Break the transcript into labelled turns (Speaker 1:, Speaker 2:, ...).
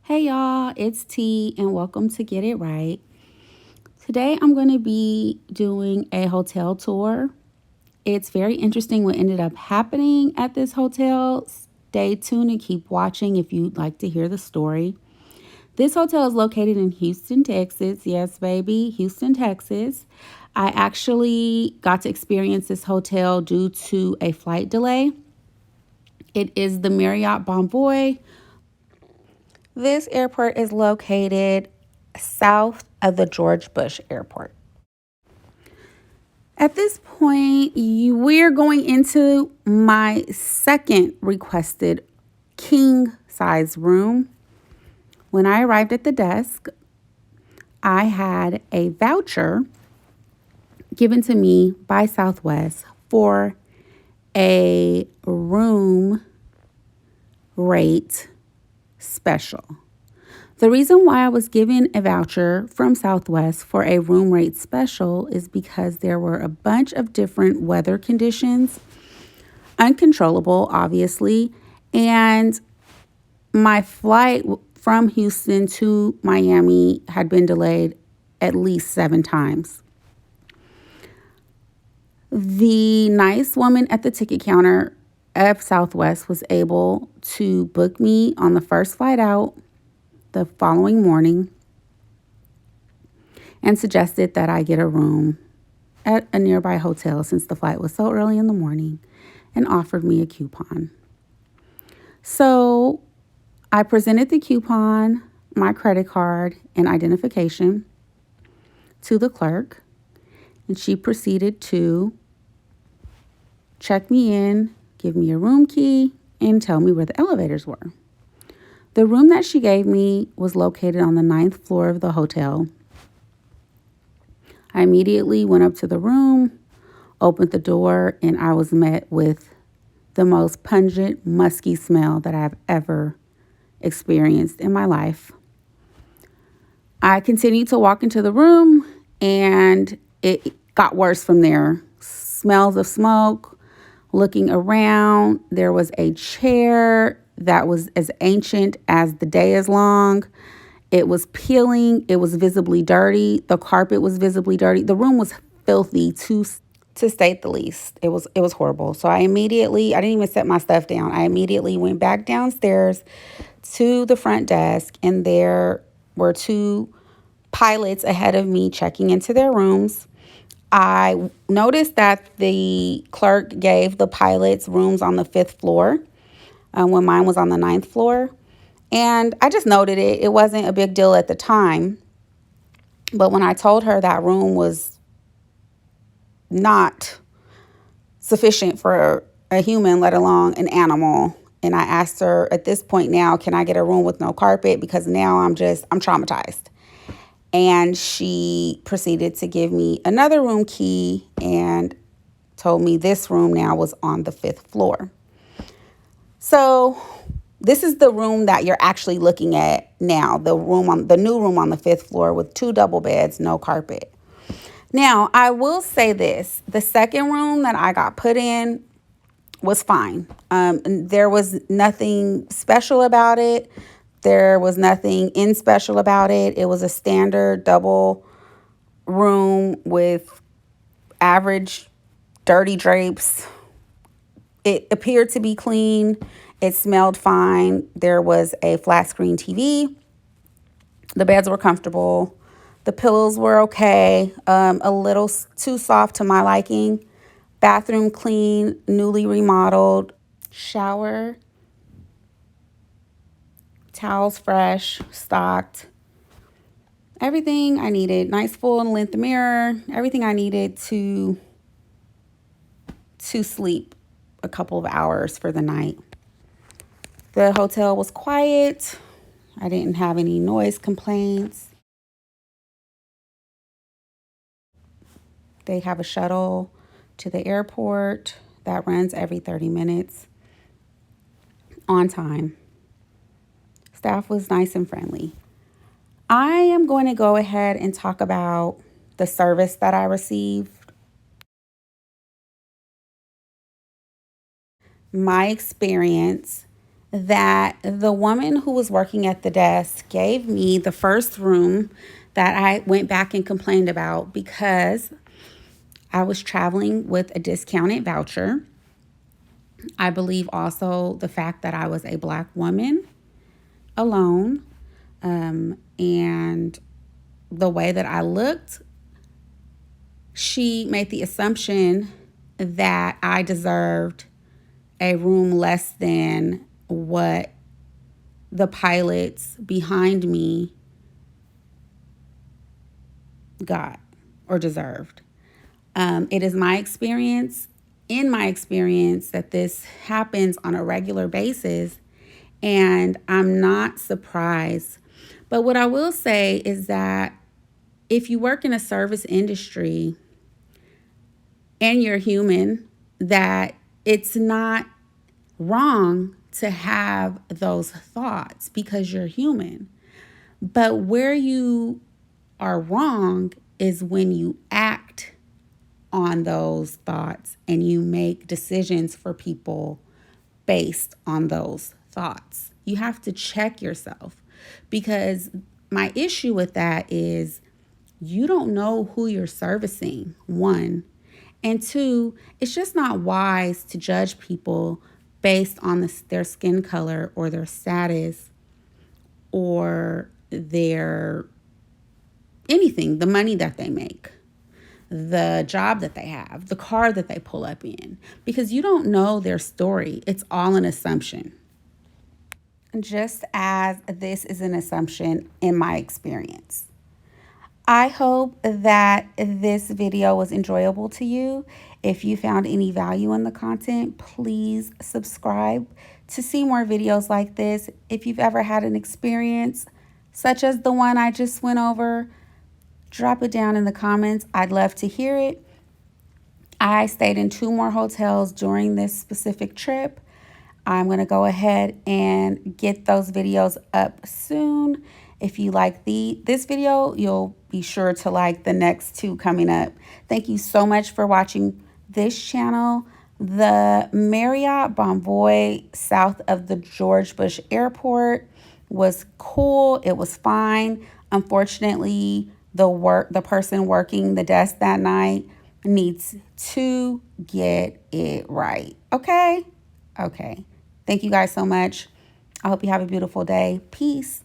Speaker 1: Hey y'all, it's T and welcome to Get It Right. Today I'm going to be doing a hotel tour. It's very interesting what ended up happening at this hotel. Stay tuned and keep watching if you'd like to hear the story. This hotel is located in Houston, Texas. Yes, baby, Houston, Texas. I actually got to experience this hotel due to a flight delay. It is the Marriott Bonvoy. This airport is located south of the George Bush Airport. At this point, we're going into my second requested king size room. When I arrived at the desk, I had a voucher given to me by Southwest for a room rate special. The reason why I was given a voucher from Southwest for a room rate special is because there were a bunch of different weather conditions, uncontrollable, obviously, and my flight from Houston to Miami had been delayed at least 7 times. The nice woman at the ticket counter of Southwest was able to book me on the first flight out the following morning and suggested that I get a room at a nearby hotel since the flight was so early in the morning and offered me a coupon. So I presented the coupon, my credit card, and identification to the clerk, and she proceeded to check me in, give me a room key, and tell me where the elevators were. The room that she gave me was located on the 9th floor of the hotel. I immediately went up to the room, opened the door, and I was met with the most pungent, musky smell that I've ever experienced in my life. I continued to walk into the room, and it got worse from there. Smells of smoke, looking around. There was a chair that was as ancient as the day is long. It was peeling. It was visibly dirty. The carpet was visibly dirty. The room was filthy to state the least. It was horrible. So I didn't even set my stuff down. I immediately went back downstairs to the front desk, and there were 2 pilots ahead of me checking into their rooms. I noticed that the clerk gave the pilots rooms on the 5th floor when mine was on the 9th floor. And I just noted it. It wasn't a big deal at the time. But when I told her that room was not sufficient for a human, let alone an animal, and I asked her at this point now, can I get a room with no carpet? Because now I'm traumatized. And she proceeded to give me another room key and told me this room now was on the 5th floor. So this is the room that you're actually looking at now, the new room on the 5th floor with 2 double beds, no carpet. Now, I will say this, the second room that I got put in was fine. There was nothing special about it. There was nothing special about it. It was a standard double room with average dirty drapes. It appeared to be clean. It smelled fine. There was a flat screen TV. The beds were comfortable. The pillows were okay. A little too soft to my liking. Bathroom clean, newly remodeled. Shower, towels fresh, stocked. Everything I needed. Nice full and length mirror. Everything I needed to sleep a couple of hours for the night. The hotel was quiet. I didn't have any noise complaints. They have a shuttle to the airport that runs every 30 minutes on time. Staff was nice and friendly. I am going to go ahead and talk about the service that I received. My experience. that the woman who was working at the desk gave me the first room that I went back and complained about because I was traveling with a discounted voucher. I believe also the fact that I was a Black woman alone, and the way that I looked, she made the assumption that I deserved a room less than what the pilots behind me got or deserved. It is my experience, that this happens on a regular basis, and I'm not surprised. But what I will say is that if you work in a service industry and you're human, that it's not wrong to have those thoughts because you're human. But where you are wrong is when you act on those thoughts and you make decisions for people based on those thoughts. You have to check yourself, because my issue with that is you don't know who you're servicing, one. And two, it's just not wise to judge people based on their skin color or their status or their anything, the money that they make, the job that they have, the car that they pull up in, because you don't know their story. It's all an assumption. Just as this is an assumption in my experience. I hope that this video was enjoyable to you. If you found any value in the content, please subscribe to see more videos like this. If you've ever had an experience such as the one I just went over, drop it down in the comments. I'd love to hear it. I stayed in 2 more hotels during this specific trip. I'm going to go ahead and get those videos up soon. If you like this video, you'll be sure to like the next 2 coming up. Thank you so much for watching this channel. The Marriott Bonvoy south of the George Bush Airport was cool. It was fine. Unfortunately, the person working the desk that night needs to get it right. Okay? Okay. Thank you guys so much. I hope you have a beautiful day. Peace.